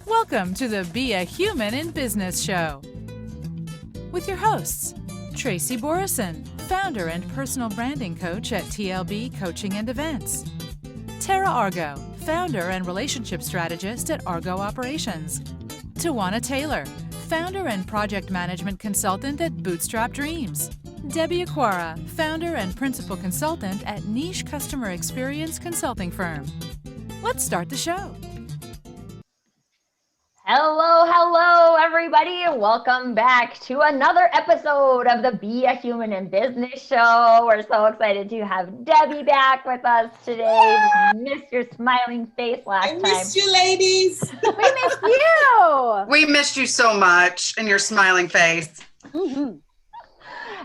Welcome to the Be a Human in Business show with your hosts, Tracy Borison, founder and personal branding coach at TLB Coaching and Events, Tara Argo, founder and relationship strategist at Argo Operations, Tawana Taylor, founder and project management consultant at Bootstrap Dreams, Debbie Aquara, founder and principal consultant at Niche Customer Experience Consulting Firm. Let's start the show. Hello, everybody. Welcome back to another episode of the Be a Human in Business show. We're so excited to have Debbie back with us today. We missed your smiling face last time. I missed you, ladies. We missed you. We missed you so much and your smiling face. Mm-hmm.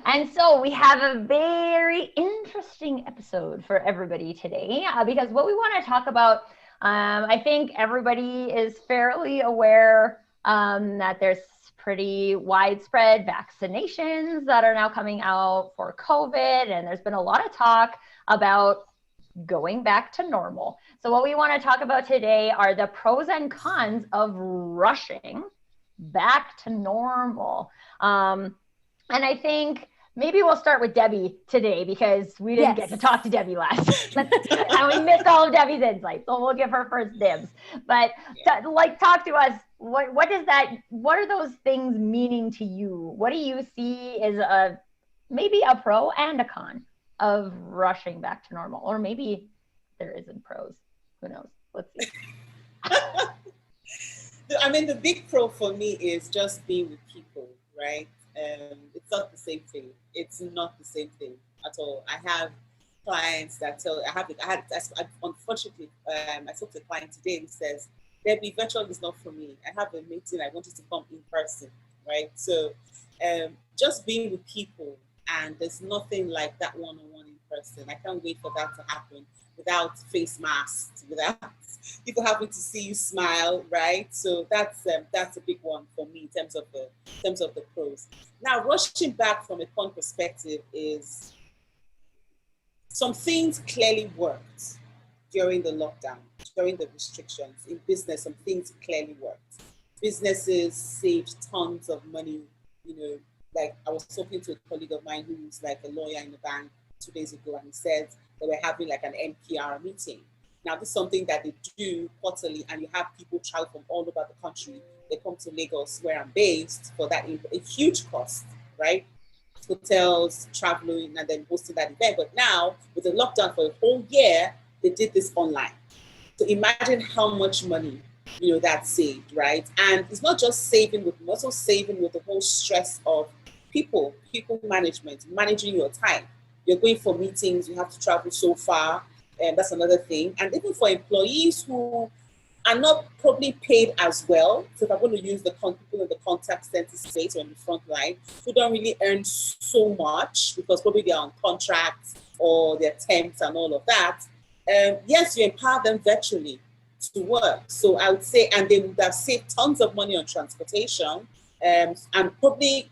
And so we have a very interesting episode for everybody today because what we want to talk about, I think everybody is fairly aware that there's pretty widespread vaccinations that are now coming out for COVID, and there's been a lot of talk about going back to normal. So what we want to talk about today are the pros and cons of rushing back to normal. And I think maybe we'll start with Debbie today because we didn't get to talk to Debbie last. And we missed all of Debbie's insights, so we'll give her first dibs. But talk to us. What are those things meaning to you? What do you see as maybe a pro and a con of rushing back to normal? Or maybe there isn't pros. Who knows? Let's see. I mean, the big pro for me is just being with people, right? It's not the same thing. It's not the same thing at all. I have clients that unfortunately, I spoke to a client today who says, Debbie, virtual is not for me. I have a meeting, I wanted to come in person, right? So just being with people, and there's nothing like that one-on-one in person. I can't wait for that to happen without face masks, without people having to see you smile, right? So that's a big one for me in terms of the pros. Now, rushing back from a con perspective is some things clearly worked during the lockdown, during the restrictions. In business, some things clearly worked. Businesses saved tons of money. Like I was talking to a colleague of mine who's like a lawyer in the bank 2 days ago, and he said they were having like an NPR meeting. Now, this is something that they do quarterly, and you have people travel from all over the country. They come to Lagos, where I'm based, for that a huge cost, right? Hotels, traveling, and then hosting that event. But now, with the lockdown for a whole year, they did this online. So imagine how much money, that's saved, right? And it's not just saving with, also saving with the whole stress of people management, managing your time. You're going for meetings, you have to travel so far, and that's another thing. And even for employees who are not probably paid as well, so if I'm going to use the people in the contact center space or in the front line, who don't really earn so much because probably they're on contracts or they're temps and all of that, yes, you empower them virtually to work. So I would say, and they would have saved tons of money on transportation, and probably,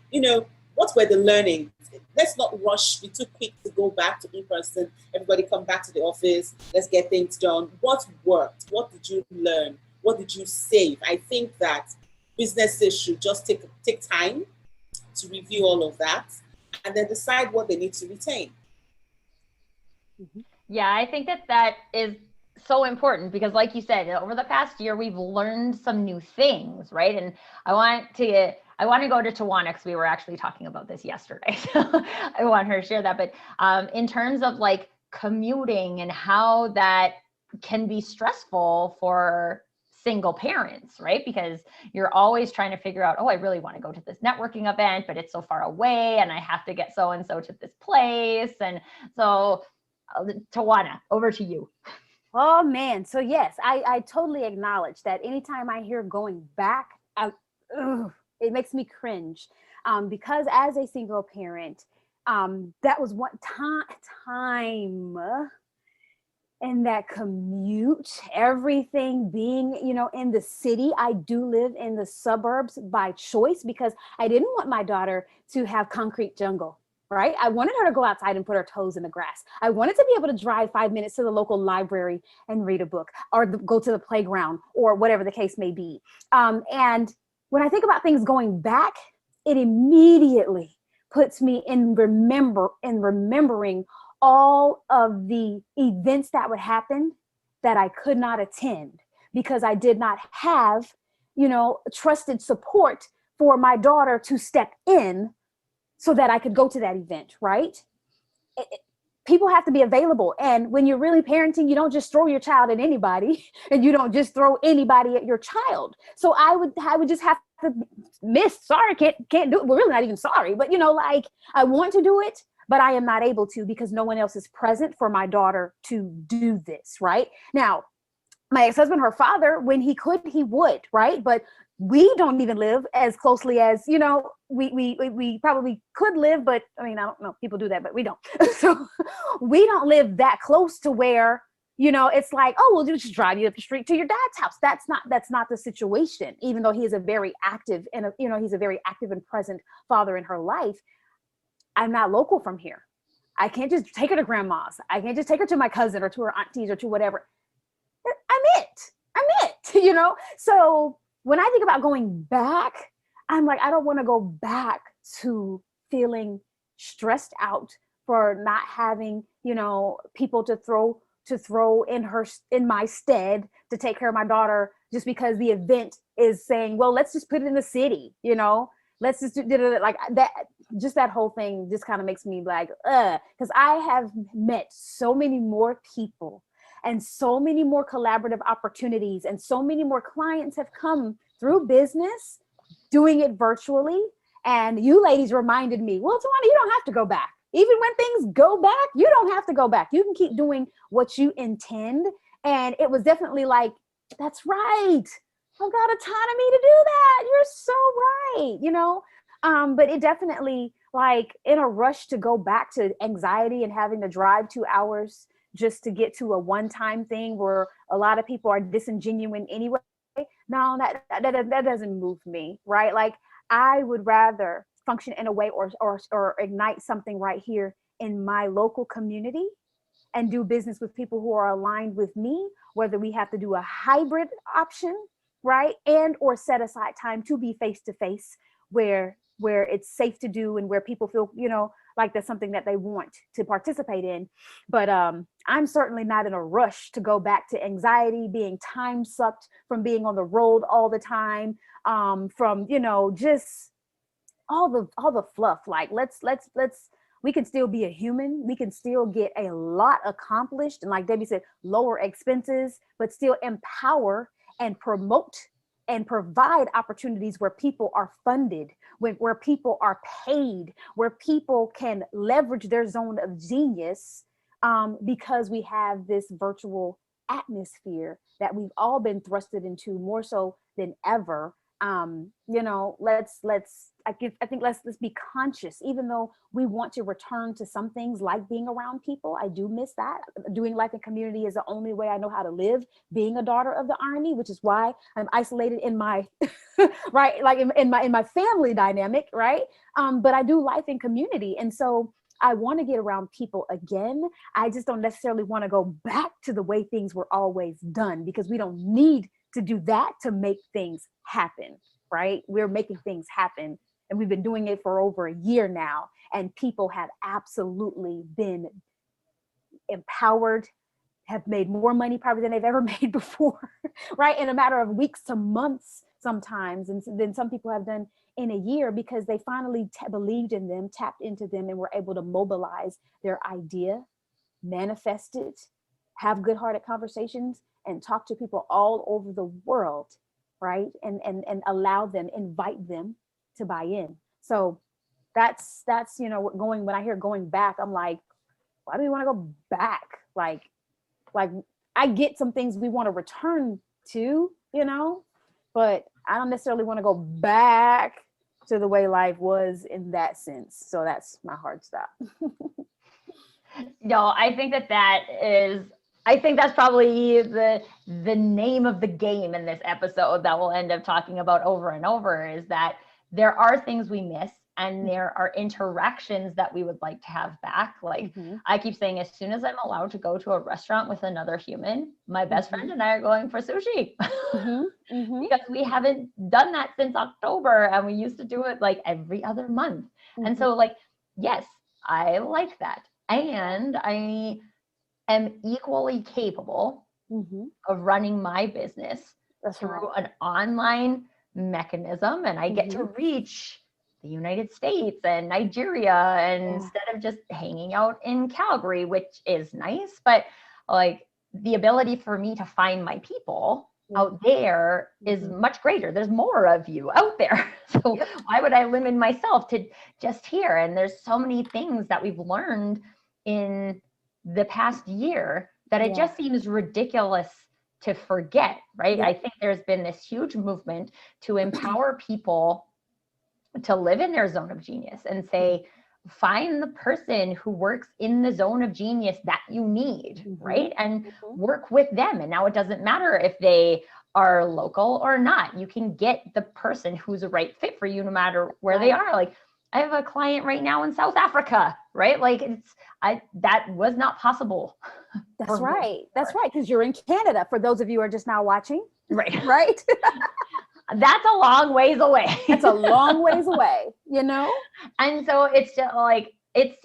what were the learnings? Let's not rush, be too quick to go back to in-person. Everybody come back to the office. Let's get things done. What worked? What did you learn? What did you save? I think that businesses should just take time to review all of that and then decide what they need to retain. Yeah, I think that is so important because like you said, over the past year, we've learned some new things, right? And I want to go to Tawana because we were actually talking about this yesterday. So I want her to share that. But in terms of like commuting and how that can be stressful for single parents, right? Because you're always trying to figure out, I really want to go to this networking event, but it's so far away and I have to get so-and-so to this place. And so Tawana, over to you. Oh man. So yes, I totally acknowledge that anytime I hear going back, it makes me cringe because as a single parent, that was one time and that commute, everything being, in the city. I do live in the suburbs by choice because I didn't want my daughter to have concrete jungle right? I wanted her to go outside and put her toes in the grass. I wanted to be able to drive 5 minutes to the local library and read a book, or go to the playground, or whatever the case may be. And when I think about things going back, it immediately puts me in remembering all of the events that would happen that I could not attend because I did not have, trusted support for my daughter to step in so that I could go to that event, right? People have to be available. And when you're really parenting, you don't just throw your child at anybody, and you don't just throw anybody at your child. So I would just have to sorry, can't do it. We're really not even sorry, but I want to do it, but I am not able to because no one else is present for my daughter to do this, right? Now, my ex-husband, her father, when he could, he would, right? But we don't even live as closely as, we probably could live, but I mean, I don't know, people do that, but we don't. So we don't live that close to where, it's like, oh, we'll just drive you up the street to your dad's house. That's not the situation, even though he is a very active and, he's a very active and present father in her life. I'm not local from here. I can't just take her to grandma's. I can't just take her to my cousin or to her aunties or to whatever. I'm it. So when I think about going back, I'm like, I don't want to go back to feeling stressed out for not having, people to throw in my stead to take care of my daughter just because the event is saying, well, let's just put it in the city, let's just do like that. Just that whole thing just kind of makes me like, because I have met so many more people and so many more collaborative opportunities, and so many more clients have come through business doing it virtually. And you ladies reminded me, well, Tawana, you don't have to go back. Even when things go back, you don't have to go back. You can keep doing what you intend. And it was definitely like, that's right. I've got autonomy to do that. You're so right, but it definitely, like, in a rush to go back to anxiety and having to drive 2 hours just to get to a one-time thing where a lot of people are disingenuine anyway. No, that doesn't move me, right? Like, I would rather function in a way or ignite something right here in my local community and do business with people who are aligned with me, whether we have to do a hybrid option, right? And or set aside time to be face-to-face where it's safe to do and where people feel, like that's something that they want to participate in. But I'm certainly not in a rush to go back to anxiety, being time sucked from being on the road all the time, from, just all the fluff. Like, let's we can still be a human. We can still get a lot accomplished. And like Debbie said, lower expenses, but still empower and promote and provide opportunities where people are funded, where people are paid, where people can leverage their zone of genius, because we have this virtual atmosphere that we've all been thrusted into more so than ever. Let's be conscious, even though we want to return to some things like being around people. I do miss that. Doing life in community is the only way I know how to live, being a daughter of the Army, which is why I'm isolated in my right, like in my family dynamic, right? But I do life in community. And so I want to get around people again. I just don't necessarily want to go back to the way things were always done, because we don't need to do that to make things happen, right? We're making things happen, and we've been doing it for over a year now, and people have absolutely been empowered, have made more money probably than they've ever made before, right? In a matter of weeks to months sometimes, and then some people have done in a year, because they finally believed in them, tapped into them, and were able to mobilize their idea, manifest it, have good-hearted conversations, and talk to people all over the world, right? And allow them, invite them to buy in. So that's when I hear going back, I'm like, why do we want to go back? Like I get some things we want to return to, but I don't necessarily want to go back to the way life was in that sense. So that's my hard stop. No, I think that's probably the name of the game in this episode that we'll end up talking about over and over, is that there are things we miss and there are interactions that we would like to have back. Like I keep saying, as soon as I'm allowed to go to a restaurant with another human, my best friend and I are going for sushi because we haven't done that since October, and we used to do it like every other month. And so like, yes, I like that. And I am equally capable of running my business through an online mechanism, and I get to reach the United States and Nigeria, and instead of just hanging out in Calgary, which is nice, but like the ability for me to find my people out there is much greater. There's more of you out there. So why would I limit myself to just here? And there's so many things that we've learned in the past year that it just seems ridiculous to forget, right? I think there's been this huge movement to empower people to live in their zone of genius and say, find the person who works in the zone of genius that you need, right? And work with them. And now it doesn't matter if they are local or not. You can get the person who's a right fit for you no matter where they are. Like I have a client right now in South Africa, right? Like that was not possible. That's right. That's right. Because you're in Canada, for those of you who are just now watching. Right. Right. That's a long ways away. It's a long ways away, you know? And so it's just like, it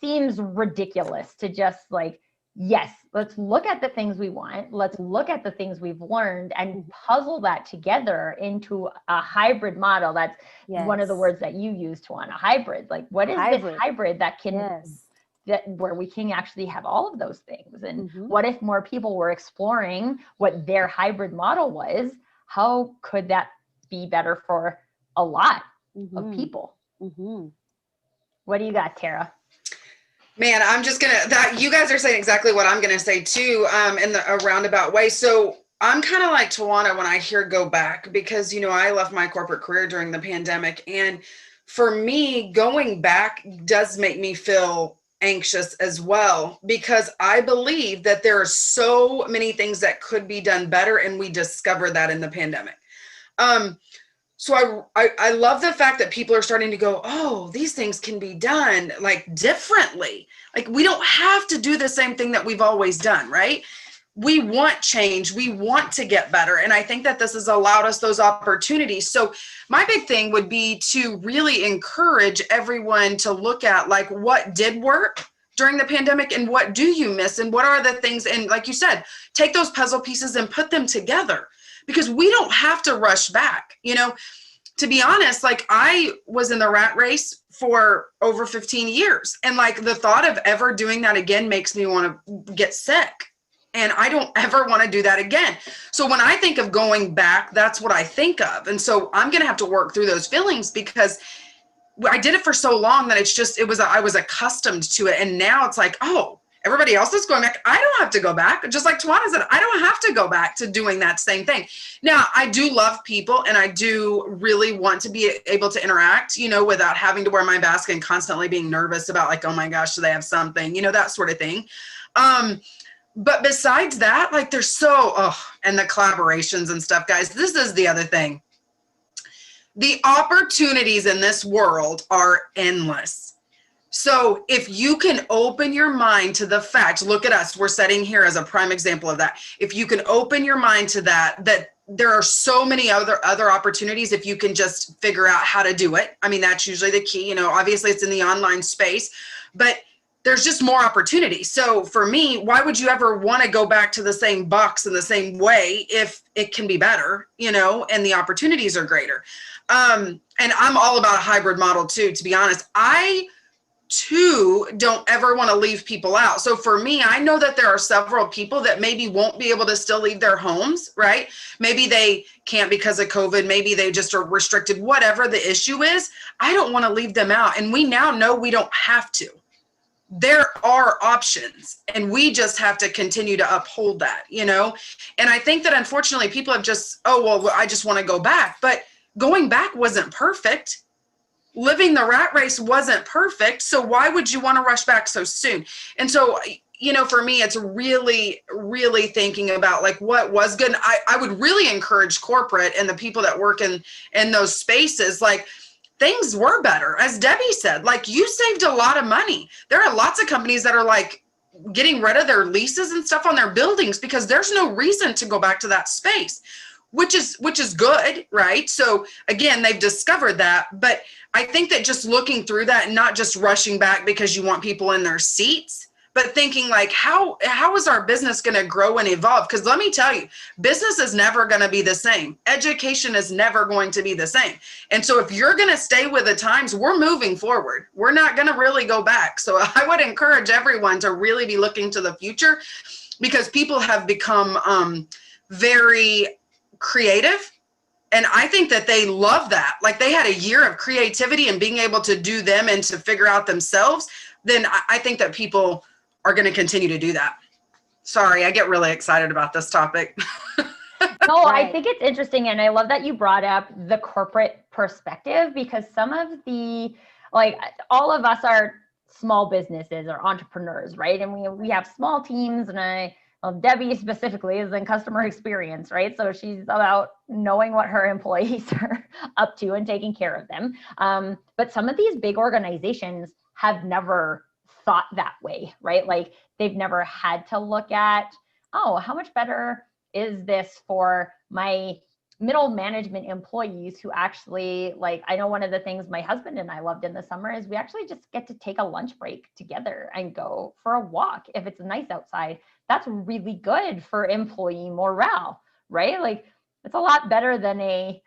seems ridiculous to just like, yes, let's look at the things we want. Let's look at the things we've learned and puzzle that together into a hybrid model. That's one of the words that you used, Tawana, hybrid. Like what is this hybrid that can, that where we can actually have all of those things? And what if more people were exploring what their hybrid model was? How could that be better for a lot of people? What do you got, Tara? Man, I'm just that you guys are saying exactly what I'm gonna say too, in a roundabout way. So I'm kind of like Tawana when I hear go back, because I left my corporate career during the pandemic, and for me, going back does make me feel anxious as well, because I believe that there are so many things that could be done better, and we discovered that in the pandemic. So I love the fact that people are starting to go, oh, these things can be done like differently. Like we don't have to do the same thing that we've always done, right? We want change. We want to get better. And I think that this has allowed us those opportunities. So my big thing would be to really encourage everyone to look at like what did work during the pandemic and what do you miss and what are the things. And like you said, take those puzzle pieces and put them together, because we don't have to rush back. To be honest, like I was in the rat race for over 15 years. And like the thought of ever doing that again makes me want to get sick. And I don't ever want to do that again. So when I think of going back, that's what I think of. And so I'm going to have to work through those feelings, because I did it for so long that I was accustomed to it. And now it's like, oh, everybody else is going back. I don't have to go back. Just like Tawana said, I don't have to go back to doing that same thing. Now, I do love people, and I do really want to be able to interact, without having to wear my mask and constantly being nervous about like, oh my gosh, do they have something, that sort of thing. But besides that, like there's and the collaborations and stuff, guys, this is the other thing. The opportunities in this world are endless. So if you can open your mind to the fact, look at us, we're sitting here as a prime example of that. If you can open your mind to that there are so many other opportunities if you can just figure out how to do it. I mean, that's usually the key, obviously it's in the online space, but there's just more opportunity. So for me, why would you ever want to go back to the same box in the same way if it can be better, and the opportunities are greater? And I'm all about a hybrid model too, to be honest. I too don't ever want to leave people out. So for me, I know that there are several people that maybe won't be able to still leave their homes, right? Maybe they can't because of COVID. Maybe they just are restricted, whatever the issue is. I don't want to leave them out. And we now know we don't have to. There are options, and we just have to continue to uphold that, And I think that unfortunately people have just, I just want to go back. But going back wasn't perfect. Living the rat race wasn't perfect. So why would you want to rush back so soon? And so, for me, it's really, really thinking about like what was good. And I would really encourage corporate and the people that work in those spaces, like things were better. As Debbie said, like, you saved a lot of money. There are lots of companies that are like getting rid of their leases and stuff on their buildings because there's no reason to go back to that space, which is good, right? So again, they've discovered that. But I think that just looking through that and not just rushing back because you want people in their seats, but thinking like, how is our business going to grow and evolve? Because let me tell you, business is never going to be the same. Education is never going to be the same. And so if you're going to stay with the times, we're moving forward. We're not going to really go back. So I would encourage everyone to really be looking to the future, because people have become very creative. And I think that they love that. Like, they had a year of creativity and being able to do them and to figure out themselves. Then I think that people are going to continue to do that. Sorry, I get really excited about this topic. No, Right. I think it's interesting. And I love that you brought up the corporate perspective, because some of the, like, all of us are small businesses or entrepreneurs, right? And we have small teams, and well, Debbie specifically is in customer experience, right? So she's about knowing what her employees are up to and taking care of them. But some of these big organizations have never thought that way, right? Like, they've never had to look at, oh, how much better is this for my middle management employees who actually, like, I know one of the things my husband and I loved in the summer is we actually just get to take a lunch break together and go for a walk. If it's nice outside, that's really good for employee morale, right? Like, it's a lot better than a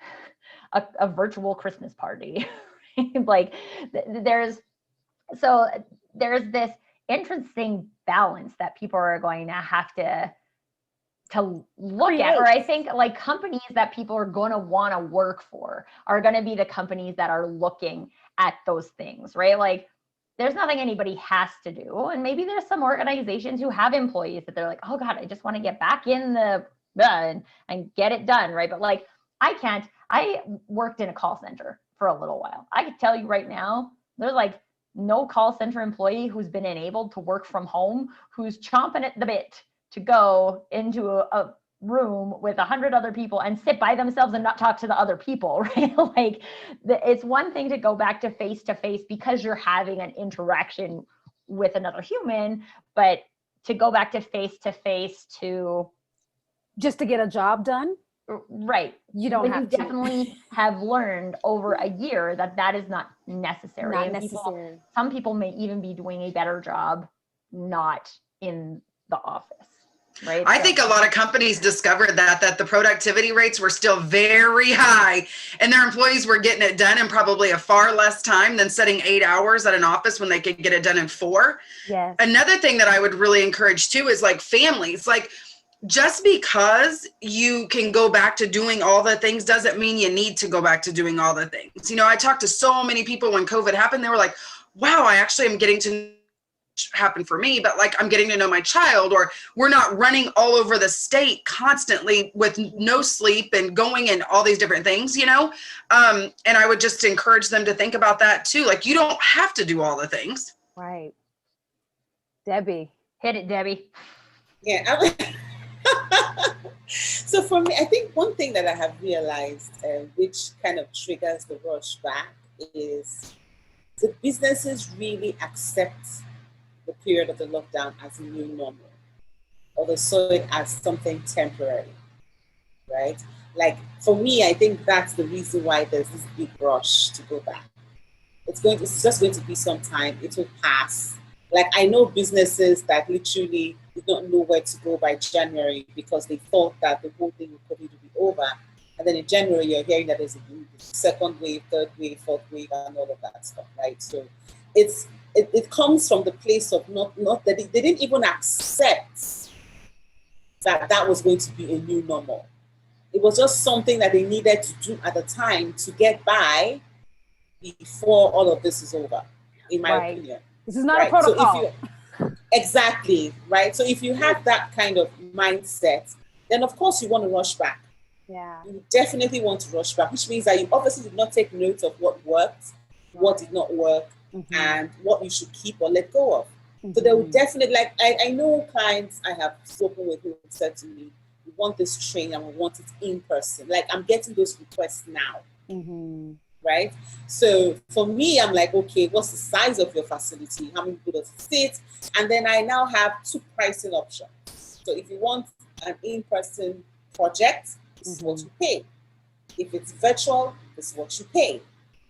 virtual Christmas party. Like, there's this interesting balance that people are going to have to look at. Or I think, like, companies that people are going to want to work for are going to be the companies that are looking at those things, right? Like, there's nothing anybody has to do. And maybe there's some organizations who have employees that they're like, oh God, I just want to get back in the and get it done, right? But like, I worked in a call center for a little while. I could tell you right now, there's like no call center employee who's been enabled to work from home who's chomping at the bit to go into a room with 100 other people and sit by themselves and not talk to the other people, right? Like, it's one thing to go back to face because you're having an interaction with another human, but to go back to face to Just to get a job done, right, you don't have to. definitely have learned over a year that is not necessary. Not And necessary. some people may even be doing a better job not in the office. Right. I think a lot of companies discovered that the productivity rates were still very high, and their employees were getting it done in probably a far less time than sitting 8 hours at an office when they could get it done in 4. Yes. Another thing that I would really encourage too is like families, like, just because you can go back to doing all the things doesn't mean you need to go back to doing all the things. You know, I talked to so many people when COVID happened, they were like, wow, I actually am getting to happen for me, but like, I'm getting to know my child, or we're not running all over the state constantly with no sleep and going and all these different things, you know? And I would just encourage them to think about that too. Like, you don't have to do all the things. Right. Debbie. Hit it, Debbie. Yeah. So for me, I think one thing that I have realized, which kind of triggers the rush back, is the businesses really accept the period of the lockdown as a new normal, or they saw it as something temporary, right? Like, for me, I think that's the reason why there's this big rush to go back. It's just going to be some time. It will pass. Like, I know businesses that literally did not know where to go by January because they thought that the whole thing would probably be over. And then in January, you're hearing that there's a second wave, third wave, fourth wave, and all of that stuff, right? So it comes from the place of not that they didn't even accept that was going to be a new normal. It was just something that they needed to do at the time to get by before all of this is over, in my opinion. This is not a protocol. So exactly, right? So if you have that kind of mindset, then of course you want to rush back. Yeah. You definitely want to rush back, which means that you obviously did not take note of what worked, what did not work, and what you should keep or let go of. So they will definitely, like, I know clients I have spoken with who said to me, we want this training and we want it in person. Like, I'm getting those requests now. right? So for me, I'm like, okay, what's the size of your facility? How many people does it sit? And then I now have two pricing options. So if you want an in-person project, this is what you pay. If it's virtual, this is what you pay,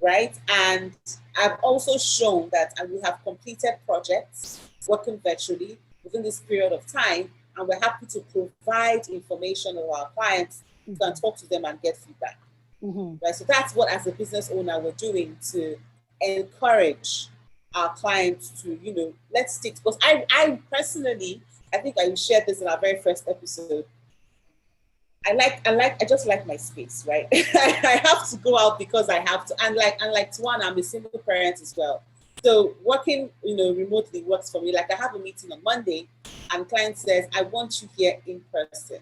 right? And I've also shown that, and we have completed projects working virtually within this period of time, and we're happy to provide information of our clients and talk to them and get feedback. Right? So that's what, as a business owner, we're doing to encourage our clients to, let's stick. Because I personally, I think I shared this in our very first episode. I just like my space, right? I have to go out because I have to. And like Tuan, I'm a single parent as well. So working, remotely works for me. Like I have a meeting on Monday and client says, I want you here in person.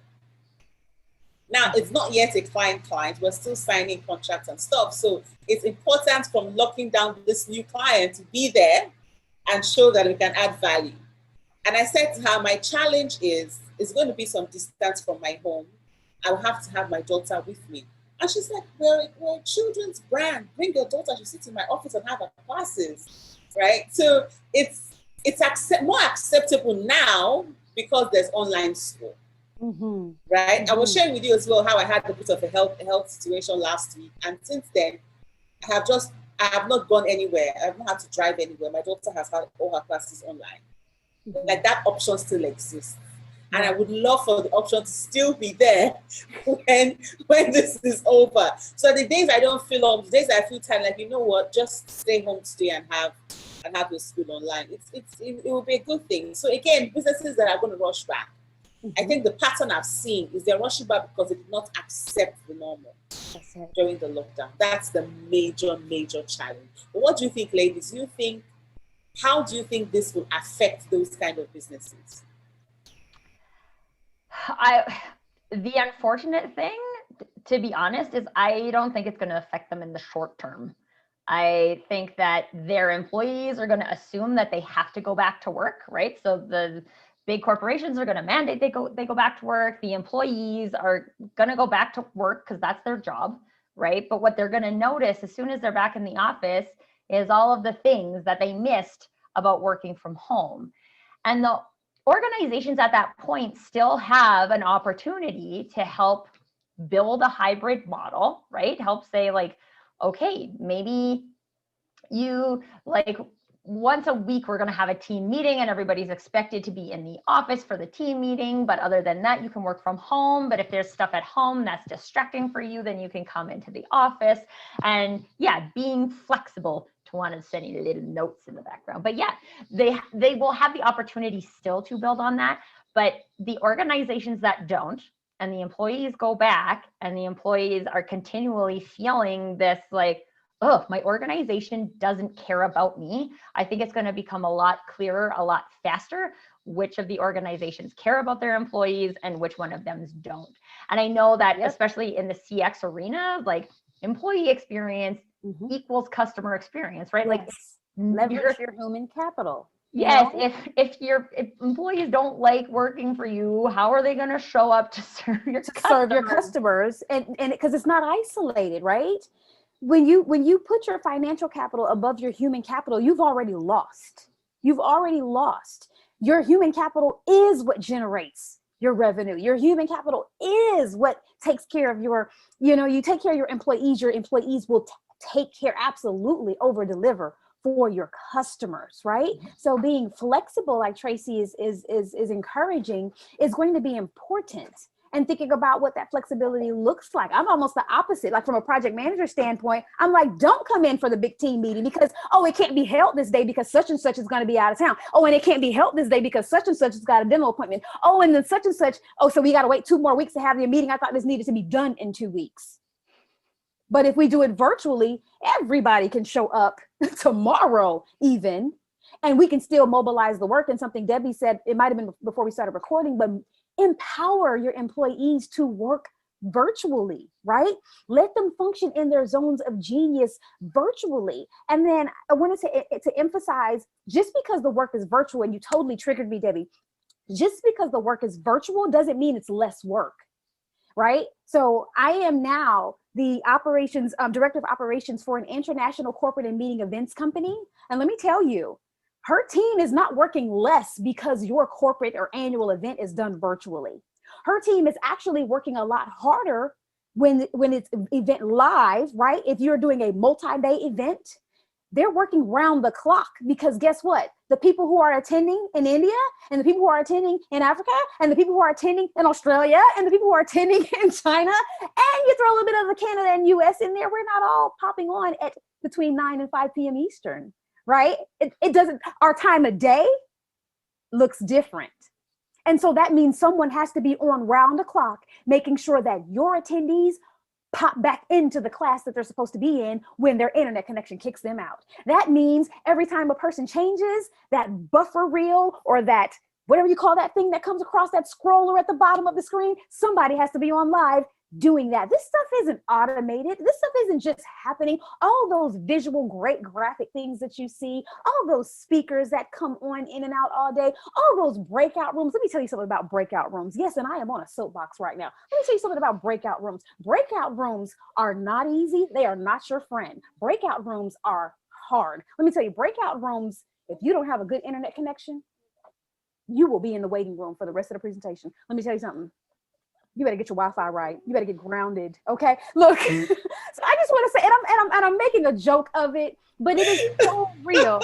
Now, it's not yet a client. We're still signing contracts and stuff. So it's important from locking down this new client to be there and show that we can add value. And I said to her, my challenge is going to be some distance from my home. I will have to have my daughter with me. And she's like, we're a children's brand. Bring your daughter. She sits in my office and have her classes, right? So it's more acceptable now because there's online school. Right? I was sharing with you as well how I had a bit of a health situation last week, and since then I have not gone anywhere. I have not had to drive anywhere. My daughter has had all her classes online. Like that option still exists, and I would love for the option to still be there when this is over. So the days I don't feel the days I feel tired, like, you know what, just stay home today and have your school online. It will be a good thing. So again, businesses that are going to rush back, I think the pattern I've seen is they're rushing back because they did not accept the normal during the lockdown. That's the major, major challenge. But what do you think, ladies? How do you think this will affect those kind of businesses? The unfortunate thing, to be honest, is I don't think it's going to affect them in the short term. I think that their employees are going to assume that they have to go back to work, right? So the big corporations are going to mandate they go back to work. The employees are going to go back to work because that's their job, right? But what they're going to notice as soon as they're back in the office is all of the things that they missed about working from home. And the organizations at that point still have an opportunity to help build a hybrid model, right? Help say like, okay, maybe you like once a week, we're going to have a team meeting and everybody's expected to be in the office for the team meeting. But other than that, you can work from home. But if there's stuff at home that's distracting for you, then you can come into the office. And yeah, being flexible. Tawana's sending little notes in the background. But yeah, they will have the opportunity still to build on that. But the organizations that don't, and the employees go back and the employees are continually feeling this like, oh, my organization doesn't care about me. I think it's going to become a lot clearer, a lot faster, which of the organizations care about their employees and which one of them don't. And I know that especially in the CX arena, like employee experience equals customer experience, right? Yes. Like leverage your human capital. Yes, if employees don't like working for you, how are they going to show up to serve your customers? And because it's not isolated, right? When you put your financial capital above your human capital, you've already lost. Your human capital is what generates your revenue. Your human capital is what takes care of you take care of your employees. Your employees will take care, absolutely over deliver for your customers, right? So being flexible, like Tracy is encouraging, is going to be important. And thinking about what that flexibility looks like. I'm almost the opposite. Like from a project manager standpoint, I'm like, don't come in for the big team meeting because, it can't be held this day because such and such is going to be out of town. And it can't be held this day because such and such has got a demo appointment. And then such and such. So we got to wait 2 more weeks to have the meeting. I thought this needed to be done in 2 weeks. But if we do it virtually, everybody can show up tomorrow even, and we can still mobilize the work. And something Debbie said, it might've been before we started recording, but empower your employees to work virtually, right? Let them function in their zones of genius virtually. And then I wanted to emphasize, just because the work is virtual, and you totally triggered me, Debbie, just because the work is virtual doesn't mean it's less work. right? So I am now the operations director of operations for an international corporate and meeting events company. And let me tell you, her team is not working less because your corporate or annual event is done virtually. Her team is actually working a lot harder when it's event live, right? If you're doing a multi-day event, they're working round the clock, because guess what? The people who are attending in India, and the people who are attending in Africa, and the people who are attending in Australia, and the people who are attending in China, and you throw a little bit of the Canada and US in there, we're not all popping on at between 9 and 5 p.m. Eastern, right? It doesn't, our time of day looks different. And so that means someone has to be on round the clock, making sure that your attendees pop back into the class that they're supposed to be in when their internet connection kicks them out. That means every time a person changes, that buffer reel or that whatever you call that thing that comes across that scroller at the bottom of the screen, somebody has to be on live doing that. This stuff isn't automated. This stuff isn't just happening. All those visual, great graphic things that you see, all those speakers that come on in and out all day, all those breakout rooms. Let me tell you something about breakout rooms. Yes, and I am on a soapbox right now. Let me tell you something about breakout rooms. Breakout rooms are not easy. They are not your friend. Breakout rooms are hard. Let me tell you, breakout rooms, if you don't have a good internet connection, you will be in the waiting room for the rest of the presentation. Let me tell you something. You better get your Wi-Fi right. You better get grounded. Okay. Look, so I just want to say, and I'm making a joke of it, but it is so real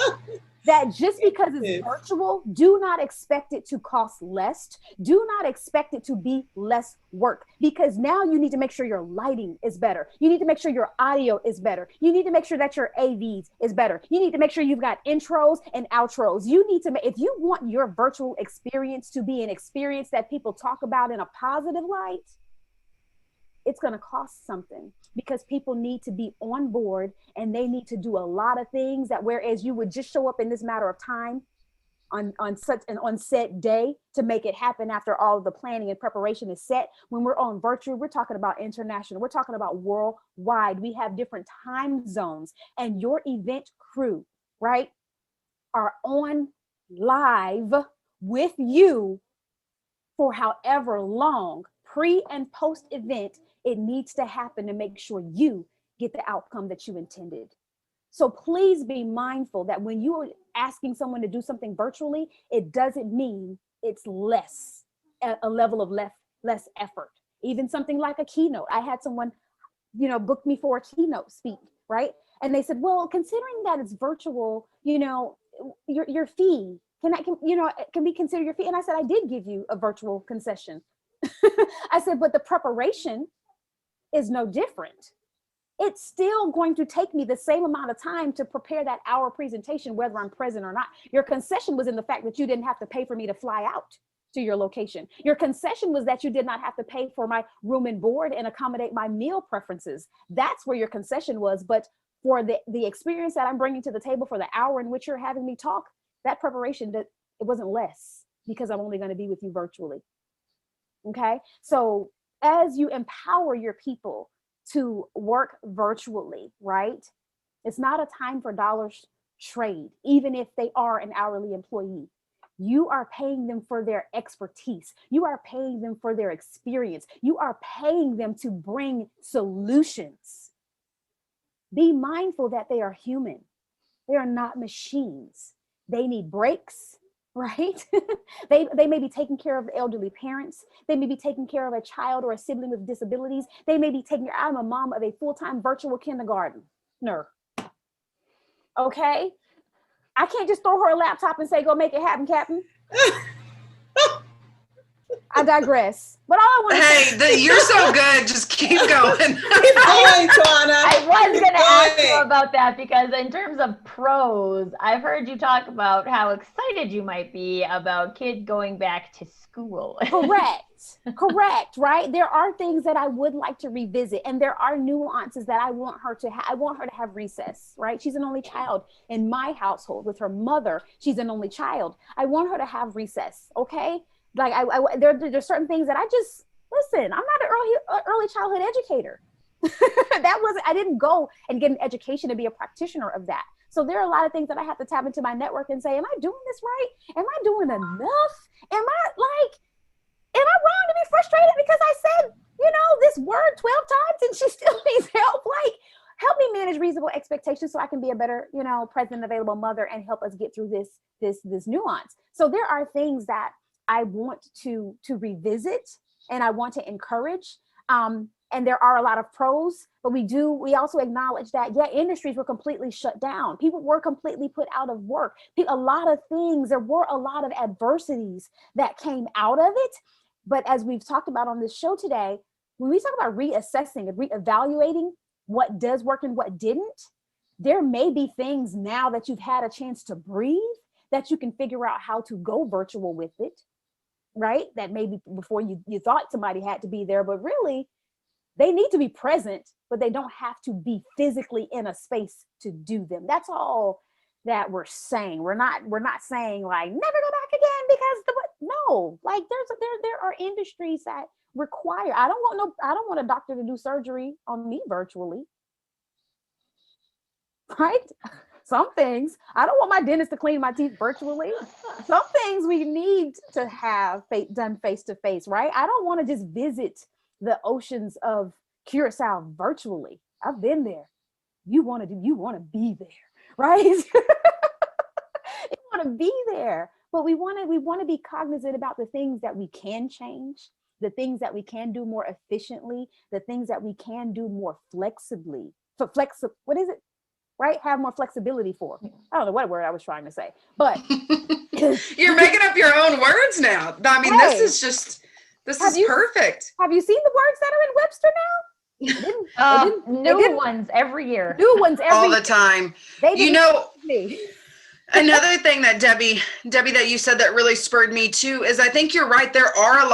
that just because it's virtual, do not expect it to cost less. Do not expect it to be less work, because now you need to make sure your lighting is better. You need to make sure your audio is better. You need to make sure that your AVs is better. You need to make sure you've got intros and outros. You need to make, if you want your virtual experience to be an experience that people talk about in a positive light, it's going to cost something, because people need to be on board and they need to do a lot of things that, whereas you would just show up in this matter of time on such an on-set day to make it happen after all of the planning and preparation is set. When we're on virtual, we're talking about international, we're talking about worldwide. We have different time zones, and your event crew, right, are on live with you for however long, pre and post event, it needs to happen to make sure you get the outcome that you intended. So please be mindful that when you are asking someone to do something virtually, it doesn't mean it's less, a level of less effort. Even something like a keynote. I had someone, book me for a keynote speak, right? And they said, well, considering that it's virtual, your fee, can we consider your fee? And I said, I did give you a virtual concession. I said, but the preparation is no different. It's still going to take me the same amount of time to prepare that hour presentation, whether I'm present or not. Your concession was in the fact that you didn't have to pay for me to fly out to your location. Your concession was that you did not have to pay for my room and board and accommodate my meal preferences. That's where your concession was. But for the experience that I'm bringing to the table for the hour in which you're having me talk, that preparation, it wasn't less, because I'm only going to be with you virtually. Okay. So as you empower your people to work virtually, right? It's not a time for dollars trade, even if they are an hourly employee. You are paying them for their expertise. You are paying them for their experience. You are paying them to bring solutions. Be mindful that they are human. They are not machines. They need breaks, right? they may be taking care of elderly parents. They may be taking care of a child or a sibling with disabilities. They may be taking care, I'm a mom of a full-time virtual kindergarten. Okay? I can't just throw her a laptop and say, go make it happen, Captain. I digress. But all I want to say, you're so good. Just keep going. Keep going, Tawana. I was going to ask you about that, because in terms of pros, I've heard you talk about how excited you might be about kids going back to school. Correct, right? There are things that I would like to revisit, and there are nuances that I want her to have. I want her to have recess, right? She's an only child in my household with her mother. She's an only child. I want her to have recess, okay? Like there's certain things that I just, listen, I'm not an early childhood educator. I didn't go and get an education to be a practitioner of that. So there are a lot of things that I have to tap into my network and say, am I doing this right? Am I doing enough? Am I am I wrong to be frustrated because I said, this word 12 times and she still needs help? Like, help me manage reasonable expectations so I can be a better, present, available mother and help us get through this nuance. So there are things that I want to revisit and I want to encourage. And there are a lot of pros, but we also acknowledge that, industries were completely shut down. People were completely put out of work. A lot of things, there were a lot of adversities that came out of it. But as we've talked about on this show today, when we talk about reassessing and reevaluating what does work and what didn't, there may be things now that you've had a chance to breathe that you can figure out how to go virtual with it, right? That maybe before you thought somebody had to be there, but really they need to be present, but they don't have to be physically in a space to do them. That's all that we're saying. We're not saying like never go back again because no, like there are industries that require. I don't want a doctor to do surgery on me virtually. Right? Some things, I don't want my dentist to clean my teeth virtually. Some things we need to have done face to face, right? I don't want to just visit the oceans of Curacao virtually. I've been there. You want to be there, right? You want to be there, but we want to be cognizant about the things that we can change, the things that we can do more efficiently, the things that we can do more flexibly. What is it? Right? Have more flexibility for. I don't know what word I was trying to say, but you're making up your own words now. I mean, hey, this is perfect. Have you seen the words that are in Webster now? New ones every year. New ones all the time. Another thing that Debbie, that you said that really spurred me too is I think you're right. There are a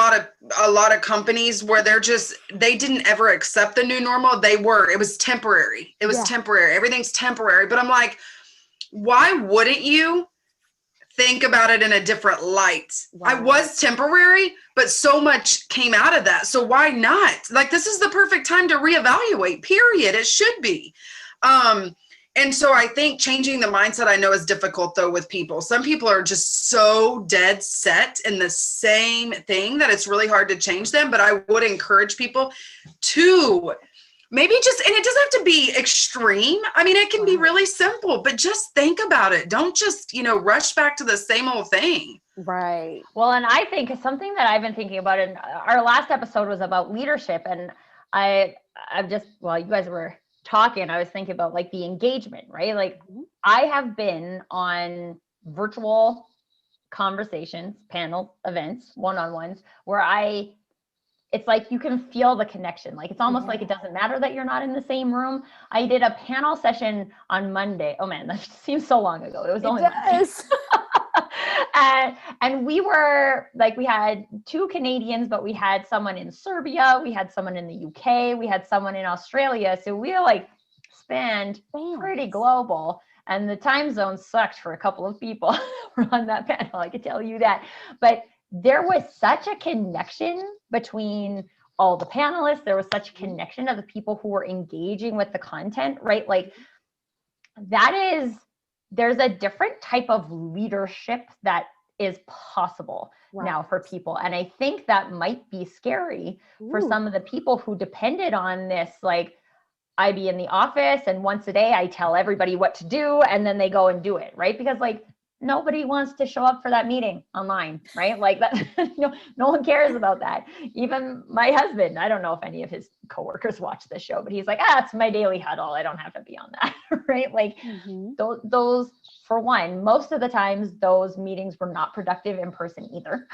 lot of companies where they didn't ever accept the new normal. It was temporary. Temporary. Everything's temporary. But I'm like, why wouldn't you think about it in a different light? Wow. I was temporary, but so much came out of that. So why not? Like, this is the perfect time to reevaluate, period. It should be. And so I think changing the mindset, I know is difficult though with people. Some people are just so dead set in the same thing that it's really hard to change them. But I would encourage people to maybe and it doesn't have to be extreme. I mean, it can be really simple, but just think about it. Don't just, rush back to the same old thing. Right. Well, and I think something that I've been thinking about, and our last episode was about leadership. And you guys were talking, I was thinking about like the engagement, right? Like I have been on virtual conversations, panel events, one-on-ones where it's like you can feel the connection. Like it's almost like it doesn't matter that you're not in the same room. I did a panel session on Monday. Oh man, that seems so long ago. It was only and we were like, we had 2 Canadians, but we had someone in Serbia, we had someone in the UK, we had someone in Australia. So we spanned pretty global, and the time zone sucked for a couple of people on that panel. I can tell you that, but there was such a connection between all the panelists. There was such a connection of the people who were engaging with the content, right? Like there's a different type of leadership that is possible now for people. And I think that might be scary for some of the people who depended on this, like I be in the office and once a day I tell everybody what to do and then they go and do it, right? Because nobody wants to show up for that meeting online, right? Like that, no one cares about that. Even my husband, I don't know if any of his coworkers watch this show, but he's like, it's my daily huddle. I don't have to be on that, right? Like those, for one, most of the times those meetings were not productive in person either.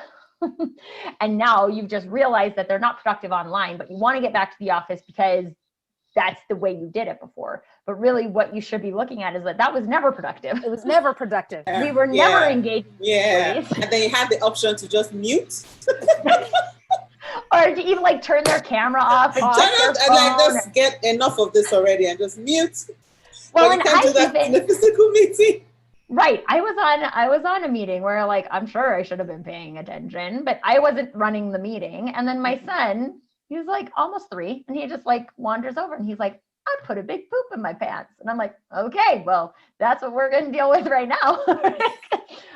And now you've just realized that they're not productive online, but you want to get back to the office because that's the way you did it before. But really what you should be looking at is that was never productive. It was never productive. We were never engaged. Yeah. And then you have the option to just mute. Or to even turn their camera off. And just get enough of this already and just mute. Well, but you can't do that in a physical meeting. Right. I was on a meeting where I'm sure I should have been paying attention, but I wasn't running the meeting. And then my son, he was almost 3, and he just wanders over and he's like, I put a big poop in my pants. And I'm like, okay, well, that's what we're going to deal with right now.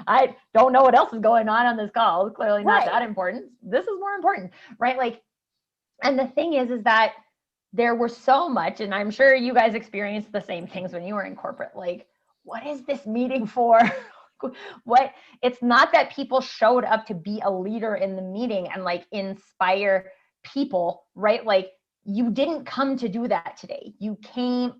I don't know what else is going on this call. It's clearly not that important. This is more important, right? Like, and the thing is that there was so much, and I'm sure you guys experienced the same things when you were in corporate. Like, what is this meeting for? What? It's not that people showed up to be a leader in the meeting and like inspire people, right? Like, you didn't come to do that today. You came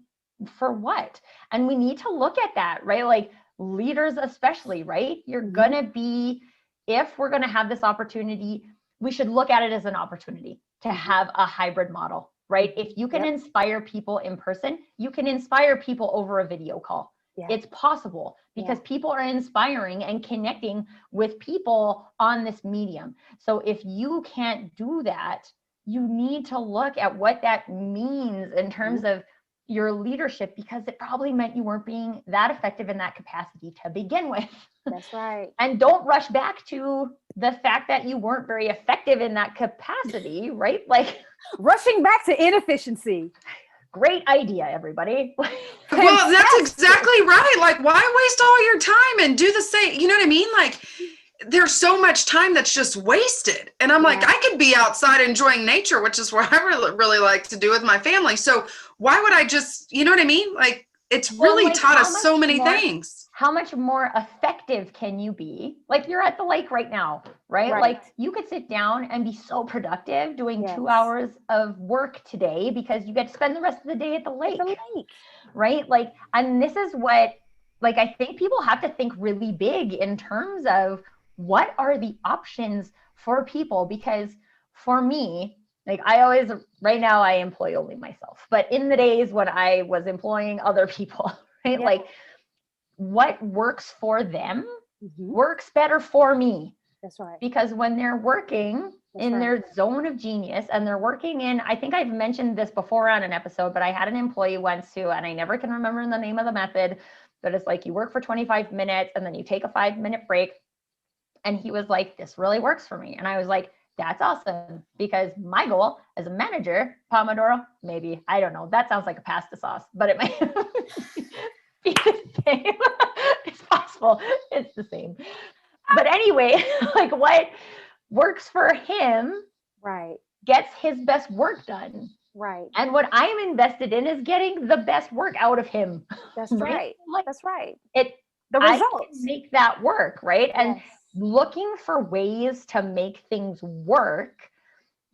for what? And we need to look at that, right? Like, leaders especially, right? You're gonna be, if we're gonna have this opportunity, we should look at it as an opportunity to have a hybrid model, right? If you can inspire people in person, you can inspire people over a video call. It's possible because people are inspiring and connecting with people on this medium. So if you can't do that, you need to look at what that means in terms of your leadership, because it probably meant you weren't being that effective in that capacity to begin with. That's right. And don't rush back to the fact that you weren't very effective in that capacity, right? Like, rushing back to inefficiency. Great idea, everybody. Well, that's exactly right. Like, why waste all your time and do the same? You know what I mean? Like, there's so much time that's just wasted. And I'm like, I could be outside enjoying nature, which is what I really like to do with my family. So why would I just, you know what I mean? Like, it's really like, taught us so many things. How much more effective can you be? Like, you're at the lake right now, right? Like, you could sit down and be so productive doing 2 hours of work today because you get to spend the rest of the day at the lake, right? Like, and this is what, like, I think people have to think really big in terms of what are the options for people? Because for me, like, I always, right now I employ only myself, but in the days when I was employing other people, right? Like, what works for them works better for me. That's right. Because when they're working in their zone of genius and they're working in, I think I've mentioned this before on an episode, but I had an employee once who, and I never can remember the name of the method, but it's like you work for 25 minutes and then you take a 5-minute break. And he was like, this really works for me. And I was like, that's awesome, because my goal as a manager, Pomodoro, maybe, I don't know, that sounds like a pasta sauce, but it might be the same. It's possible. It's the same. But anyway, like, what works for him gets his best work done. Right. And what I'm invested in is getting the best work out of him. That's right. Like, that's right. The results. I can make that work, right? And looking for ways to make things work.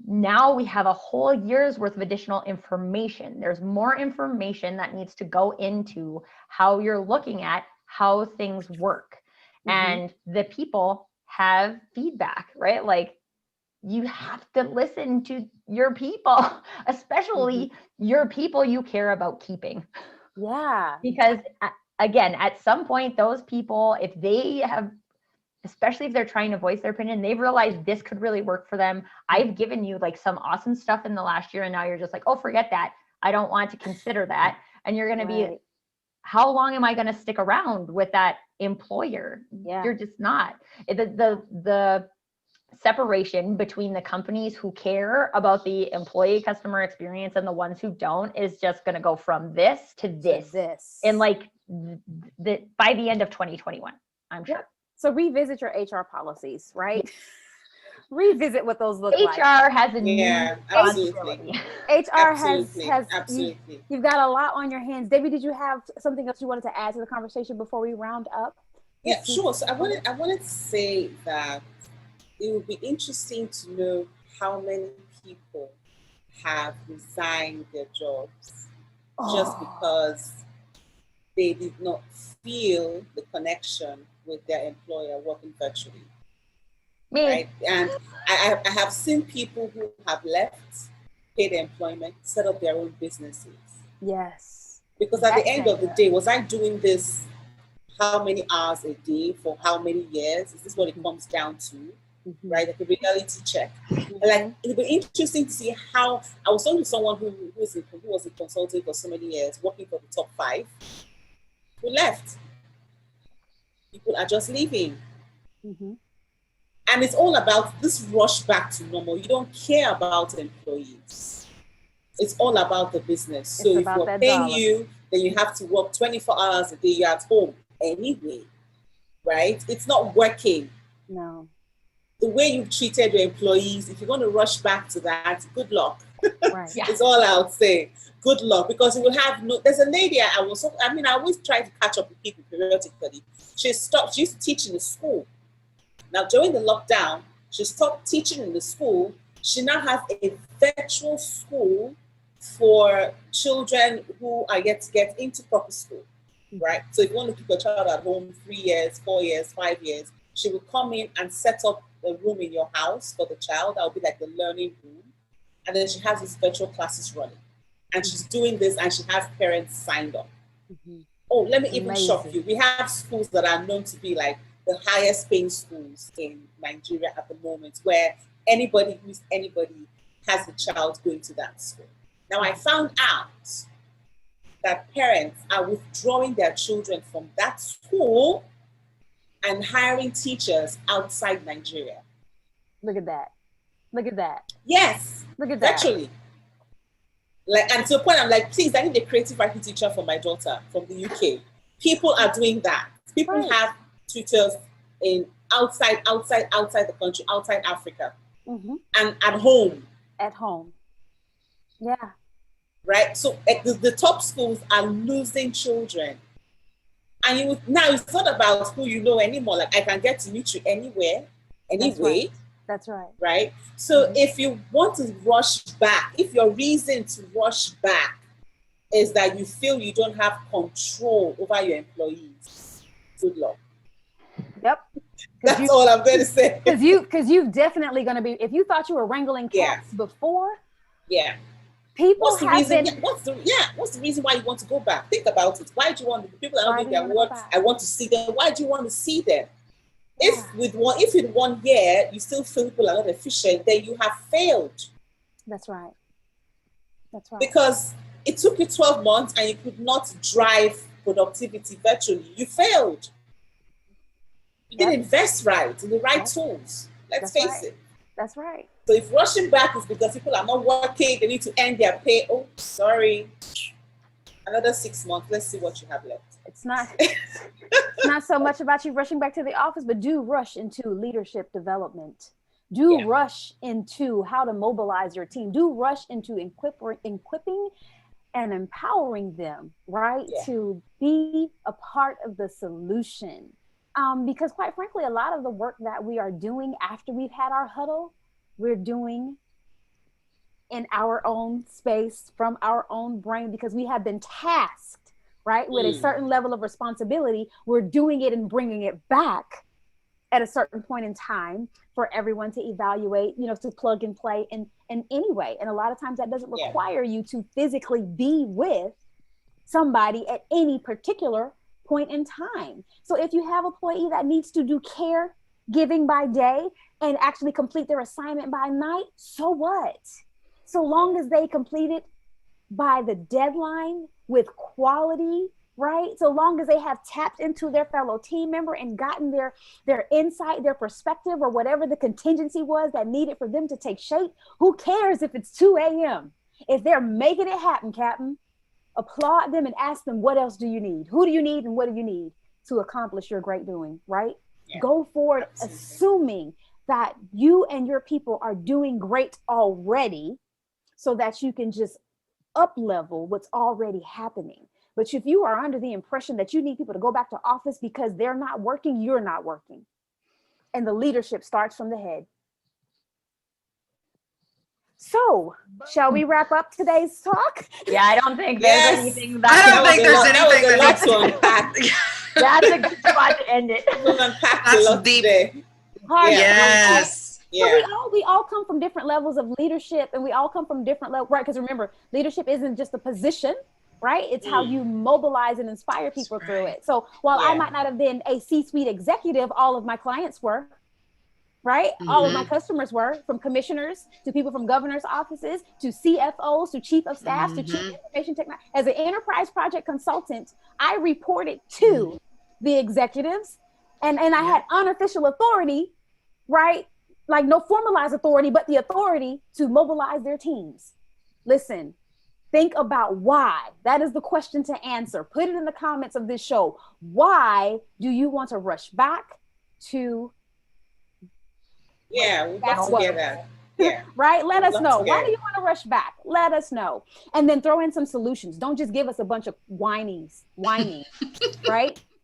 Now we have a whole year's worth of additional information. There's more information that needs to go into how you're looking at how things work. And the people have feedback, right? Like, you have to listen to your people, especially your people you care about keeping. Yeah. Because again, at some point, those people, if they have, especially if they're trying to voice their opinion, they've realized this could really work for them. I've given you like some awesome stuff in the last year, and now you're just like, oh, forget that. I don't want to consider that. And you're going to be, how long am I going to stick around with that employer? You're just not. The separation between the companies who care about the employee customer experience and the ones who don't is just going to go from this to this. In like by the end of 2021, I'm sure. So revisit your HR policies, right? Revisit what those look like. HR has a new absolutely. HR has you've got a lot on your hands. Debbie, did you have something else you wanted to add to the conversation before we round up? Yeah, sure. So I wanted to say that it would be interesting to know how many people have resigned their jobs just because they did not feel the connection with their employer working virtually. Me. Right? And I have seen people who have left paid employment, set up their own businesses. Yes. Because at the end of the day, was I doing this how many hours a day for how many years? Is this what it comes down to? Right? Like a reality check. And like, it'd be interesting to see how, I was talking to someone who was in consulting for so many years, working for the top 5, who left. People are just leaving. And it's all about this rush back to normal. You don't care about employees. It's all about the business. So It's if about we're that paying dollar. you, then you have to work 24 hours a day. You're at home anyway, right? It's not working. No. The way you've treated your employees, if you're going to rush back to that, good luck. Right. Yeah. It's all I'll say. Good luck, because you will have no. There's a lady I always try to catch up with people periodically. She stopped. She used to teach in the school. Now during the lockdown, she stopped teaching in the school. She now has a virtual school for children who are yet to get into proper school, right? So if you want to keep your child at home 3 years, 4 years, 5 years, she will come in and set up a room in your house for the child. That will be like the learning room. And then she has these virtual classes running. And she's doing this and she has parents signed up. Mm-hmm. Oh, let me even Amazing. shock you. We have schools that are known to be like the highest paying schools in Nigeria at the moment, where anybody has a child going to that school. Now, I found out that parents are withdrawing their children from that school and hiring teachers outside Nigeria. Look at that. Look at that. Yes, Look at that. virtually. Like, and to the point I'm like, please, I need a creative writing teacher for my daughter from the UK. People are doing that. People Right. have tutors in outside the country, outside Africa, Mm-hmm. and at home, At home. Yeah. right? So the top schools are losing children. And now it's not about who you know anymore. Like, I can get to meet you anywhere, anyway. That's right. Right? So Mhm. if you want to rush back, if your reason to rush back is that you feel you don't have control over your employees, good luck. Yep. That's all I'm going to say. Because you definitely going to be, if you thought you were wrangling cats before, Yeah. people What's the have reason? been. What's the reason why you want to go back? Think about it. Why do you want people are not Why doing do you their wanna go work? back? I want to see them. Why do you want to see them? Yeah. If in 1 year you still feel people are not efficient, then you have failed. That's right. That's right. Because it took you 12 months and you could not drive productivity virtually. You failed. You didn't invest right in the right Yep. tools. Let's That's face right. it. That's right. So if rushing back is because people are not working, they need to earn their pay. Oh, sorry. Another 6 months. Let's see what you have left. It's not so much about you rushing back to the office, but do rush into leadership development. Do rush into how to mobilize your team. Do rush into equipping and empowering them, right? Yeah. To be a part of the solution. Because quite frankly, a lot of the work that we are doing after we've had our huddle, we're doing in our own space, from our own brain, because we have been tasked, right, with a certain level of responsibility. We're doing it and bringing it back at a certain point in time for everyone to evaluate, to plug and play in any way. And a lot of times that doesn't require you to physically be with somebody at any particular point in time. So if you have an employee that needs to do caregiving by day and actually complete their assignment by night, so what? So long as they complete it by the deadline with quality, right? So long as they have tapped into their fellow team member and gotten their insight, their perspective, or whatever the contingency was that needed for them to take shape, who cares if it's 2 a.m.? If they're making it happen, Captain, applaud them and ask them, what else do you need? Who do you need and what do you need to accomplish your great doing, right? Yeah, go forward, absolutely. Assuming that you and your people are doing great already, so that you can just up-level what's already happening. But if you are under the impression that you need people to go back to office because they're not working, you're not working. And the leadership starts from the head. So, shall we wrap up today's talk? Yeah, I don't think there's anything that I don't think there's anything that needs to unpack. That's a good spot to end it. We'll unpack a lot today. Yes. Yeah. So we all come from different levels of leadership, and we all come from different levels, right? Because remember, leadership isn't just a position, right? It's how you mobilize and inspire people through it. So while I might not have been a C-suite executive, all of my clients were, right? All of my customers were, from commissioners to people from governor's offices to CFOs to chief of staff to chief information technology. As an enterprise project consultant, I reported to the executives, and I had unofficial authority, right? Like no formalized authority, but the authority to mobilize their teams. Listen, Think about why. That is the question to answer. Put it in the comments of this show. Why do you want to rush back to? Yeah, we'd love to hear that. Yeah. Right? Let us know. Why hear do you want to rush back? Let us know. And then throw in some solutions. Don't just give us a bunch of whining, right?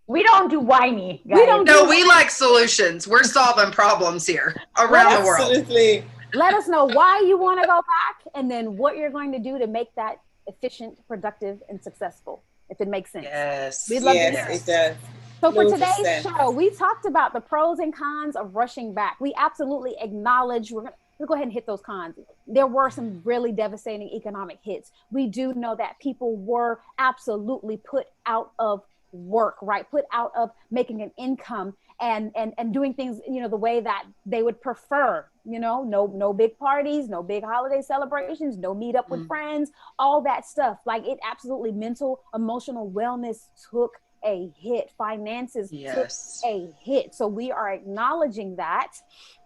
We don't do whiny, guys. We don't No, we like solutions. We're solving problems here around the world. Absolutely. Let us know why you want to go back, and then what you're going to do to make that efficient, productive, and successful, if it makes sense. Yes. We'd love to hear Yes, it. it does. So for 100%. today's show, we talked about the pros and cons of rushing back. We absolutely acknowledge, we'll go ahead and hit those cons. There were some really devastating economic hits. We do know that people were absolutely put out of work, right? Put out of making an income and doing things, the way that they would prefer, no big parties, no big holiday celebrations, no meet up with friends, all that stuff. Like, it absolutely, mental, emotional wellness took a hit. Finances took a hit. So we are acknowledging that.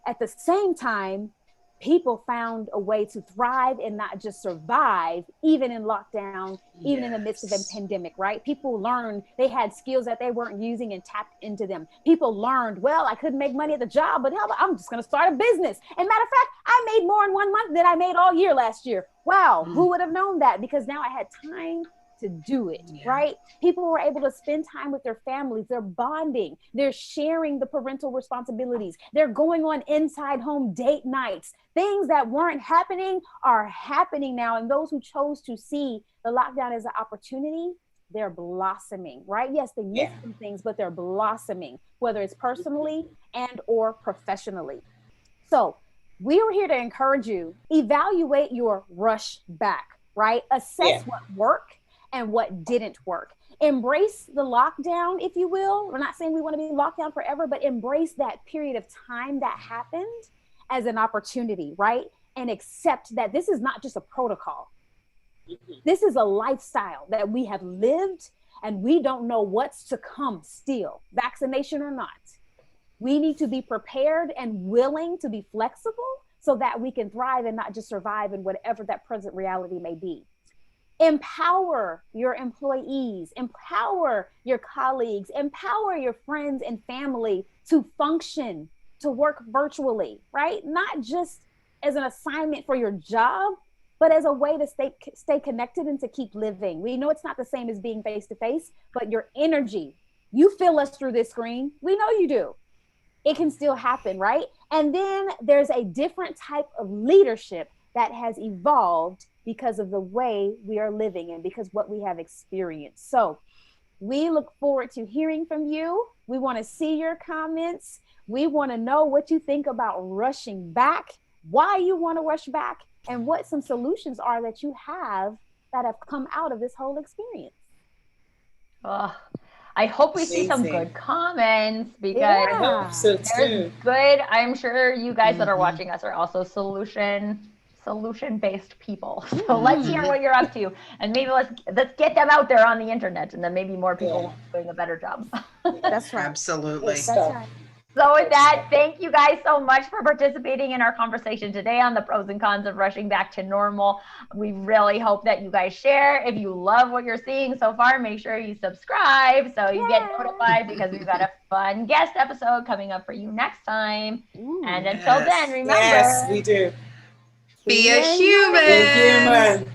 At the same time, people found a way to thrive and not just survive, even in lockdown, even in the midst of a pandemic, right? People learned, they had skills that they weren't using and tapped into them. People learned, well, I couldn't make money at the job, but hell, I'm just going to start a business. And matter of fact, I made more in 1 month than I made all year last year. Wow. Who would have known that? Because now I had time to do it, right? People were able to spend time with their families. They're bonding. They're sharing the parental responsibilities. They're going on inside home date nights. Things that weren't happening are happening now. And those who chose to see the lockdown as an opportunity, they're blossoming, right? Yes, they missed some things, but they're blossoming, whether it's personally and or professionally. So we were here to encourage you, evaluate your rush back, right? Assess what worked and what didn't work. Embrace the lockdown, if you will. We're not saying we want to be locked down forever, but embrace that period of time that happened as an opportunity, right? And accept that this is not just a protocol. This is a lifestyle that we have lived, and we don't know what's to come still, vaccination or not. We need to be prepared and willing to be flexible so that we can thrive and not just survive in whatever that present reality may be. Empower your employees, empower your colleagues, empower your friends and family to function, to work virtually, right? Not just as an assignment for your job, but as a way to stay connected and to keep living. We know it's not the same as being face-to-face, but your energy, you feel us through this screen. We know you do. It can still happen, right? And then there's a different type of leadership that has evolved because of the way we are living and because what we have experienced. So we look forward to hearing from you. We want to see your comments. We want to know what you think about rushing back, why you want to rush back, and what some solutions are that you have that have come out of this whole experience. I hope we see some good comments, because I hope so too. Good. I'm sure you guys that are watching us are also solution-based people. So let's hear what you're up to, and maybe let's get them out there on the internet, and then maybe more people doing a better job. That's right. Absolutely. That's right. So with that, thank you guys so much for participating in our conversation today on the pros and cons of rushing back to normal. We really hope that you guys share. If you love what you're seeing so far, make sure you subscribe so you get notified, because we've got a fun guest episode coming up for you next time. And until then, remember. Yes, we do. Be a human. Be human.